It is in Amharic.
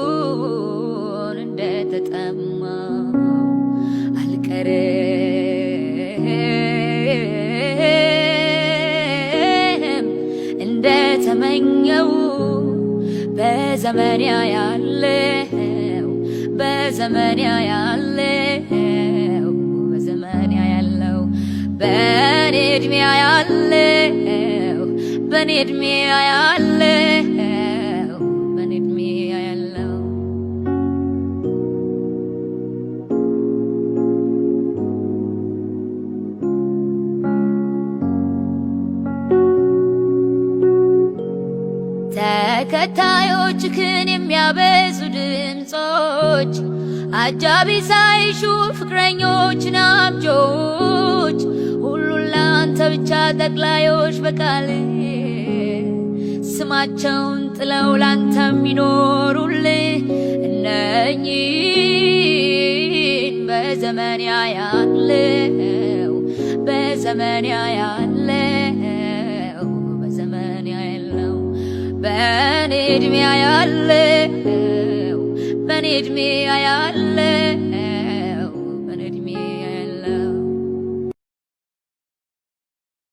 ክብሩን እንደተጠማው አልቀርም እንደተመኘው በዘመን ያለው በዘመን ያለው በዘመን ያለው በኔ እድሜ ያለው በኔ እድሜ ያለው በኔ እድሜ ያለው ተከታዮችህን የሚያበዙ ድምጾች አጃቢ ሳይሹ ፍቅረኞችን አምጆች ሁሉን ላንተ ብቻ ጠቅላዮች በቃል ስማቸውን ጥለው ላንተ የሚኖሩልህ እነኚህን በዘመን ያለው በዘመን ያለው በዘመን ያለው በኔ እድሜ ያለው በኔ እድሜ ያለው